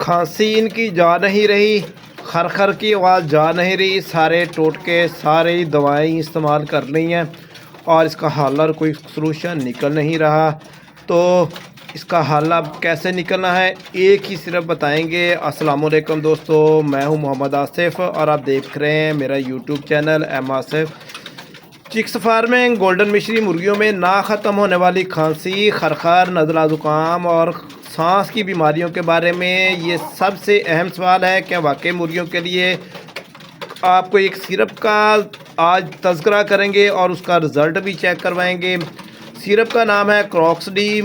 खांसी इनकी जा नहीं रही, खर की आवाज़ जा नहीं रही, सारे टोटके सारी दवाएं इस्तेमाल कर ली हैं और इसका हल और कोई सलूशन निकल नहीं रहा। तो इसका हल अब कैसे निकलना है एक ही सिर्फ बताएंगे। अस्सलाम वालेकुम दोस्तों, मैं हूं मोहम्मद आसिफ और आप देख रहे हैं मेरा YouTube channel M Asif chicks farming. Golden मिश्री मुर्गियों में ना ख़त्म होने वाली खांसी, खरखर, नज़ला ज़ुकाम और सांस की बीमारियों के बारे में ये सबसे अहम सवाल है। क्या वाकई मुर्गियों के लिए आपको एक सिरप का आज तज़किरा करेंगे और उसका रिज़ल्ट भी चेक करवाएंगे। सिरप का नाम है क्रॉक्सडी।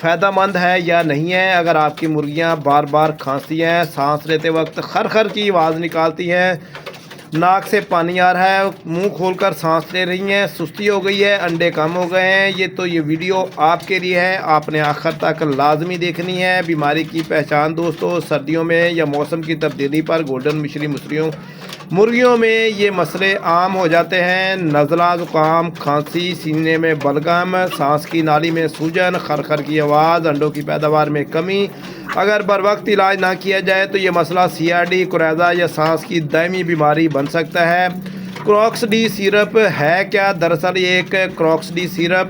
फ़ायदेमंद है या नहीं है? अगर आपकी मुर्गियां बार बार खांसी हैं, सांस लेते वक्त खर की आवाज़ निकालती हैं, नाक से पानी आ रहा है, मुंह खोलकर सांस ले रही हैं, सुस्ती हो गई है, अंडे कम हो गए हैं, ये वीडियो आपके लिए है। आपने आखिर तक लाजमी देखनी है। बीमारी की पहचान दोस्तों, सर्दियों में या मौसम की तब्दीली पर गोल्डन मिश्री मुर्गियों में ये मसले आम हो जाते हैं। नज़ला ज़ुकाम, खांसी, सीने में बलगम, सांस की नाली में सूजन, खर की आवाज़, अंडों की पैदावार में कमी। अगर बर वक्त इलाज ना किया जाए तो ये मसला CRD, कुरैज़ा या सांस की दायमी बीमारी बन सकता है। क्रॉक्सडी सिरप है क्या? दरअसल ये एक क्रॉक्सडी सिरप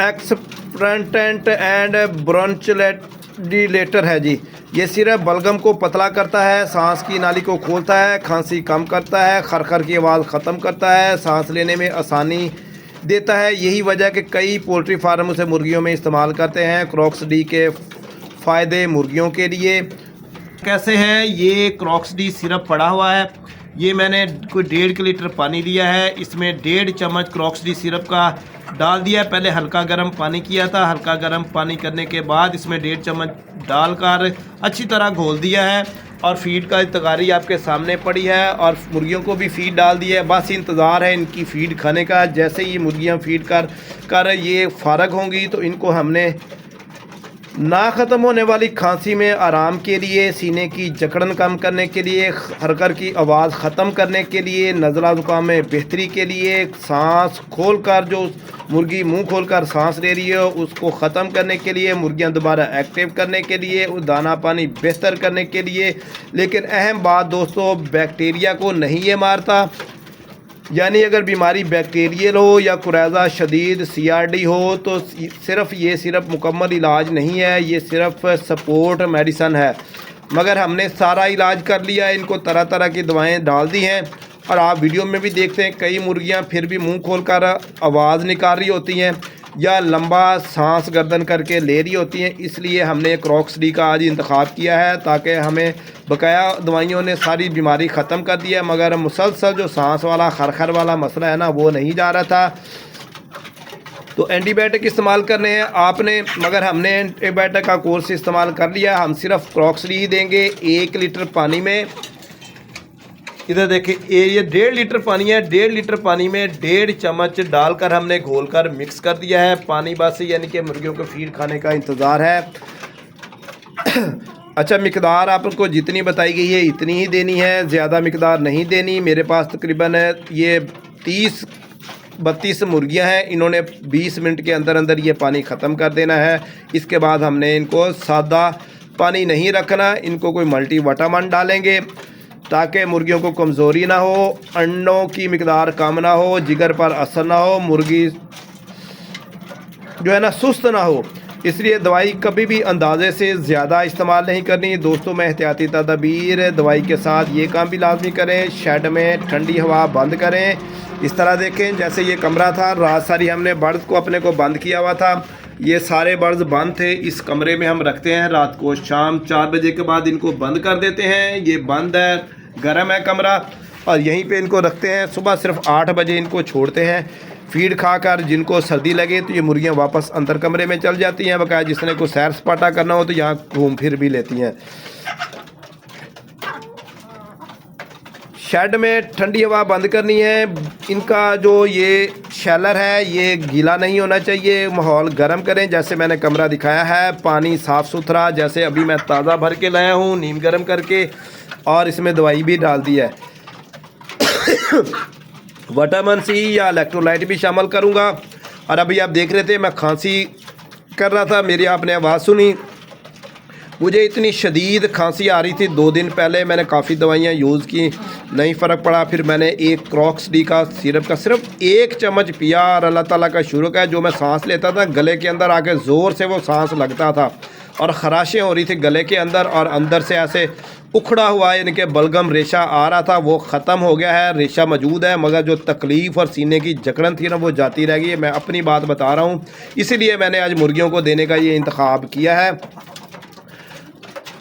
एक्सप्रेंटेंट एंड ब्रोंचोडिलेटर है जी। ये सिरप बलगम को पतला करता है, सांस की नाली को खोलता है, खांसी कम करता है, खर की आवाज़ ख़त्म करता है, सांस लेने में आसानी देता है। यही वजह कि कई पोल्ट्री फार्म उसे मुर्गियों में इस्तेमाल करते हैं। क्रॉक्सडी के फ़ायदे मुर्गियों के लिए कैसे हैं? ये क्रॉक्सडी सिरप पड़ा हुआ है। ये मैंने कोई 1.5 लीटर पानी लिया है, इसमें 1.5 चम्मच क्रॉक्सडी सिरप का डाल दिया है। पहले हल्का गर्म पानी किया था, हल्का गर्म पानी करने के बाद इसमें 1.5 चम्मच डालकर अच्छी तरह घोल दिया है और फीड का तगारी आपके सामने पड़ी है और मुर्गियों को भी फीड डाल दी है। बस इंतज़ार है इनकी फ़ीड खाने का। जैसे ही मुर्गियां फीड कर ये फ़ारग होंगी तो इनको हमने ना ख़त्म होने वाली खांसी में आराम के लिए, सीने की जकड़न कम करने के लिए, खर की आवाज़ ख़त्म करने के लिए, नज़ला ज़ुकाम में बेहतरी के लिए, सांस खोलकर जो मुर्गी मुंह खोलकर सांस ले रही है उसको ख़त्म करने के लिए, मुर्गियां दोबारा एक्टिव करने के लिए, उस दाना पानी बेहतर करने के लिए। लेकिन अहम बात दोस्तों, बैक्टीरिया को नहीं ये मारता। यानी अगर बीमारी बैक्टीरियल हो या कुरैज़ा शदीद CRD हो तो सिर्फ ये सिर्फ मुकम्मल इलाज नहीं है, ये सिर्फ सपोर्ट मेडिसन है। मगर हमने सारा इलाज कर लिया, इनको तरह तरह की दवाएं डाल दी हैं और आप वीडियो में भी देखते हैं कई मुर्गियां फिर भी मुंह खोलकर आवाज़ निकाल रही होती हैं या लंबा सांस गर्दन करके ले रही होती हैं। इसलिए हमने क्रॉक्सडी का आज इंतखाब किया है ताकि हमें बकाया दवाइयों ने सारी बीमारी ख़त्म कर दी है, मगर मुसलसल जो सांस वाला खर वाला मसला है ना वो नहीं जा रहा था। तो एंटीबायोटिक इस्तेमाल करने हैं आपने, मगर हमने एंटीबायोटिक का कोर्स इस्तेमाल कर लिया। हम सिर्फ क्रॉक्सडी ही देंगे 1 लीटर पानी में। इधर देखिए ये 1.5 लीटर पानी है, 1.5 लीटर पानी में 1.5 चम्मच डालकर हमने घोलकर मिक्स कर दिया है। पानी बस यानी कि मुर्गियों को फीड खाने का इंतज़ार है। अच्छा, मिकदार आपको जितनी बताई गई है इतनी ही देनी है, ज़्यादा मिकदार नहीं देनी। मेरे पास तकरीबन ये 30-32 मुर्गियां हैं, इन्होंने 20 मिनट के अंदर अंदर ये पानी ख़त्म कर देना है। इसके बाद हमने इनको सादा पानी नहीं रखना, इनको कोई मल्टी विटामिन डालेंगे ताकि मुर्गियों को कमज़ोरी ना हो, अंडों की मिकदार कम ना हो, जिगर पर असर ना हो, मुर्गी जो है ना सुस्त ना हो। इसलिए दवाई कभी भी अंदाजे से ज़्यादा इस्तेमाल नहीं करनी दोस्तों। में एहतियाती तदबीर दवाई के साथ ये काम भी लाजमी करें। शेड में ठंडी हवा बंद करें। इस तरह देखें जैसे ये कमरा था, रात सारी हमने बर्ड्स को अपने को बंद किया हुआ था। ये सारे बर्ड्स बंद थे, इस कमरे में हम रखते हैं। रात को शाम 4 बजे के बाद इनको बंद कर देते हैं। ये बंद है, गर्म है कमरा और यहीं पे इनको रखते हैं। सुबह सिर्फ 8 बजे इनको छोड़ते हैं फीड खाकर। जिनको सर्दी लगे तो ये मुर्गियां वापस अंदर कमरे में चल जाती हैं। बकाया जिसने को सैर सपाटा करना हो तो यहाँ घूम फिर भी लेती हैं। शेड में ठंडी हवा बंद करनी है। इनका जो ये शैलर है ये गीला नहीं होना चाहिए। माहौल गर्म करें जैसे मैंने कमरा दिखाया है। पानी साफ़ सुथरा जैसे अभी मैं ताज़ा भर के लाया हूँ नीम गर्म करके, और इसमें दवाई भी डाल दी है। विटामिन C या इलेक्ट्रोलाइट भी शामिल करूँगा। और अभी आप देख रहे थे मैं खांसी कर रहा था, मेरी आपने आवाज़ सुनी, मुझे इतनी शदीद खांसी आ रही थी। 2 दिन पहले मैंने काफ़ी दवाइयाँ यूज़ की, नहीं फ़र्क पड़ा। फिर मैंने एक क्रॉक्स-डी का सिरप का सिर्फ 1 चम्मच पिया और अल्लाह ताला का शुक्र है, जो मैं सांस लेता था गले के अंदर आके ज़ोर से वो सांस लगता था और ख़राशें हो रही थी गले के अंदर, और अंदर से ऐसे उखड़ा हुआ इनके बलगम रेशा आ रहा था, वो ख़त्म हो गया है। रेशा मौजूद है, मगर जो तकलीफ़ और सीने की जकड़न थी ना, वो जाती रह गई है। मैं अपनी बात बता रहा हूँ, इसीलिए मैंने आज मुर्गियों को देने का ये इंतखाब किया है।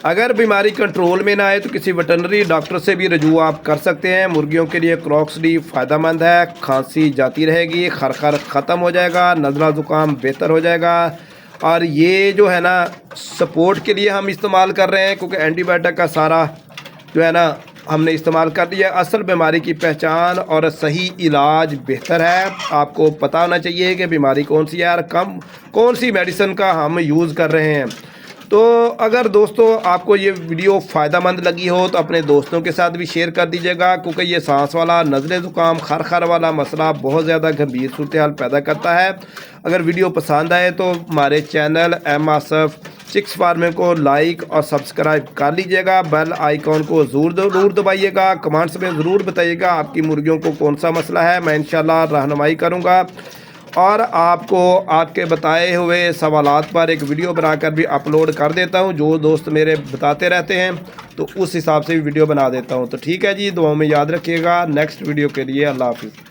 अगर बीमारी कंट्रोल में ना आए तो किसी वेटरनरी डॉक्टर से भी रजू आप कर सकते हैं। मुर्गियों के लिए क्रॉक्स-डी फ़ायदेमंद है, खांसी जाती रहेगी, खरखर ख़त्म हो जाएगा, नज़ला ज़ुकाम बेहतर हो जाएगा। और ये जो है ना सपोर्ट के लिए हम इस्तेमाल कर रहे हैं, क्योंकि एंटीबायोटिक का सारा जो है ना हमने इस्तेमाल कर लिया। असल बीमारी की पहचान और सही इलाज बेहतर है। आपको पता होना चाहिए कि बीमारी कौन सी है और कौन सी मेडिसिन का हम यूज़ कर रहे हैं। तो अगर दोस्तों आपको ये वीडियो फ़ायदेमंद लगी हो तो अपने दोस्तों के साथ भी शेयर कर दीजिएगा, क्योंकि ये सांस वाला, नज़ले ज़ुकाम, खरखर वाला मसला बहुत ज़्यादा गंभीर सूरत हाल पैदा करता है। अगर वीडियो पसंद आए तो हमारे channel M Asaf chicks farming को लाइक और सब्सक्राइब कर लीजिएगा। बेल आइकॉन को ज़रूर दबाइएगा। कमेंट्स में ज़रूर बताइएगा आपकी मुर्गियों को कौन सा मसला है, मैं इंशाल्लाह रहनुमाई करूँगा और आपको आपके बताए हुए सवालात पर एक वीडियो बनाकर भी अपलोड कर देता हूं। जो दोस्त मेरे बताते रहते हैं तो उस हिसाब से भी वीडियो बना देता हूं। तो ठीक है जी, दुआओं में याद रखिएगा। नेक्स्ट वीडियो के लिए अल्लाह हाफिज़।